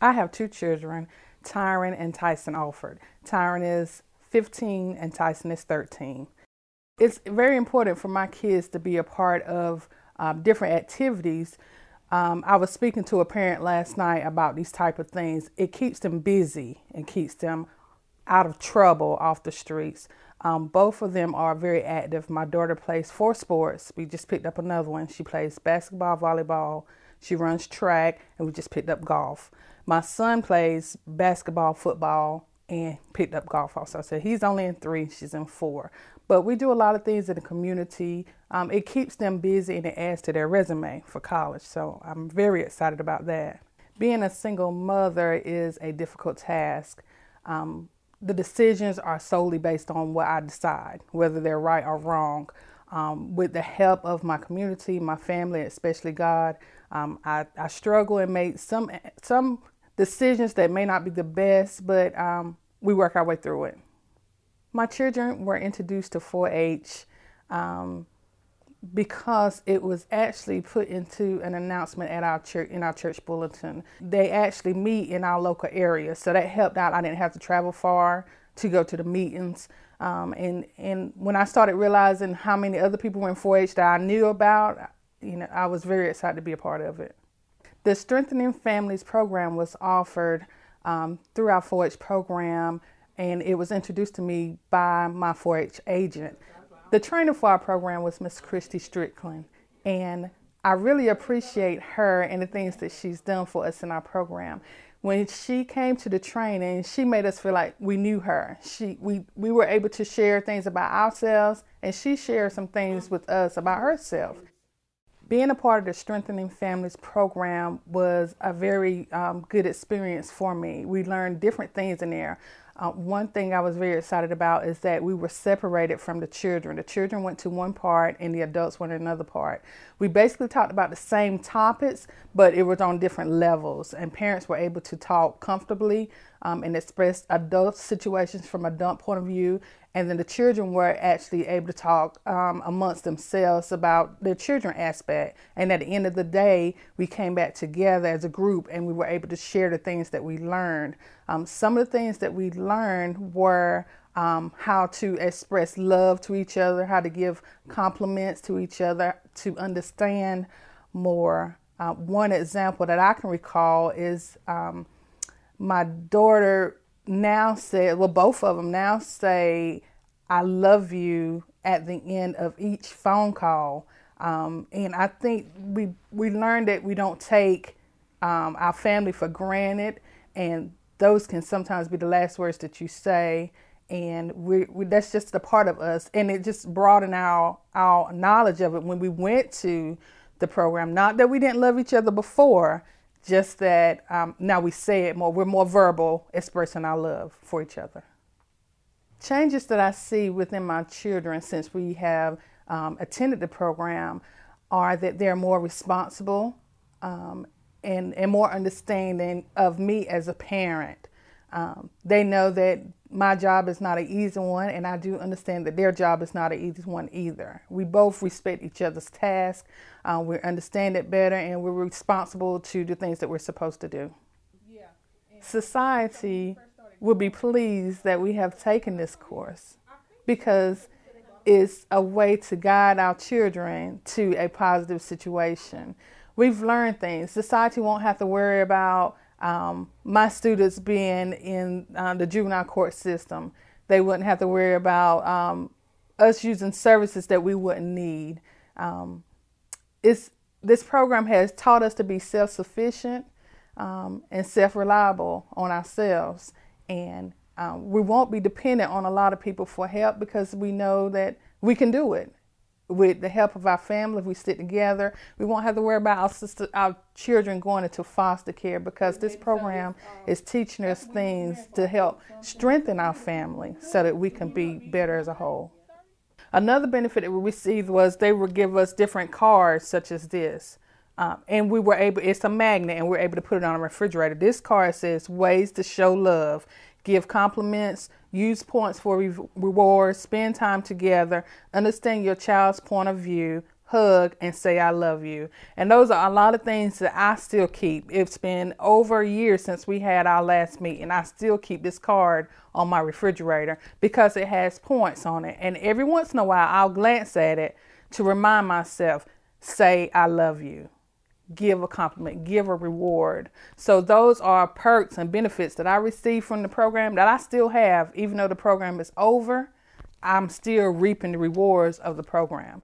I have two children, Tyron and Tyson Alford. Tyron is 15 and Tyson is 13. It's very important for my kids to be a part of different activities. I was speaking to a parent last night about these type of things. It keeps them busy and keeps them out of trouble off the streets. Both of them are very active. My daughter plays 4 sports. We just picked up another one. She plays basketball, volleyball. She runs track, and we just picked up golf. My son plays basketball, football, and picked up golf also. So he's only in 3, she's in 4. But we do a lot of things in the community. It keeps them busy and it adds to their resume for college. So I'm very excited about that. Being a single mother is a difficult task. The decisions are solely based on what I decide, whether they're right or wrong. With the help of my community, my family, especially God, I struggle and make some decisions that may not be the best, but we work our way through it. My children were introduced to 4-H because it was actually put into an announcement at our church, in our church bulletin. They actually meet in our local area, so that helped out. I didn't have to travel far to go to the meetings. And when I started realizing how many other people were in 4-H that I knew about, I was very excited to be a part of it. The Strengthening Families program was offered through our 4-H program, and it was introduced to me by my 4-H agent. The trainer for our program was Miss Christy Strickland, and I really appreciate her and the things that she's done for us in our program. When she came to the training, she made us feel like we knew her. We were able to share things about ourselves, and she shared some things with us about herself. Being a part of the Strengthening Families program was a very good experience for me. We learned different things in there. One thing I was very excited about is that we were separated from the children. The children went to one part and the adults went to another part. We basically talked about the same topics, but it was on different levels, and parents were able to talk comfortably and express adult situations from an adult point of view, and then the children were actually able to talk amongst themselves about the children aspect. And at the end of the day, we came back together as a group and we were able to share the things that we learned. Some of the things that we learned were how to express love to each other, how to give compliments to each other, to understand more. One example that I can recall is my daughter now said, well, both of them now say, I love you at the end of each phone call. And I think we learned that we don't take our family for granted, and those can sometimes be the last words that you say. And that's just a part of us. And it just broadened our knowledge of it when we went to the program. Not that we didn't love each other before, just that now we say it more. We're more verbal expressing our love for each other. Changes that I see within my children since we have attended the program are that they're more responsible and more understanding of me as a parent. They know that my job is not an easy one, and I do understand that their job is not an easy one either. We both respect each other's tasks. We understand it better, and we're responsible to do things that we're supposed to do. Society will be pleased that we have taken this course because it's a way to guide our children to a positive situation. We've learned things. Society won't have to worry about my students being in the juvenile court system. They wouldn't have to worry about us using services that we wouldn't need. This program has taught us to be self-sufficient and self-reliable on ourselves. And we won't be dependent on a lot of people for help because we know that we can do it. With the help of our family, if we stick together, we won't have to worry about our children going into foster care, because this program is teaching us things to help strengthen our family so that we can be better as a whole. Another benefit that we received was they would give us different cards such as this. And we were able, it's a magnet, and we're able to put it on a refrigerator. This card says ways to show love, give compliments, use points for rewards, spend time together, understand your child's point of view, hug, and say I love you. And those are a lot of things that I still keep. It's been over a year since we had our last meeting. I still keep this card on my refrigerator because it has points on it. And every once in a while, I'll glance at it to remind myself, say I love you, give a compliment, give a reward. So those are perks and benefits that I receive from the program that I still have. Even though the program is over, I'm still reaping the rewards of the program.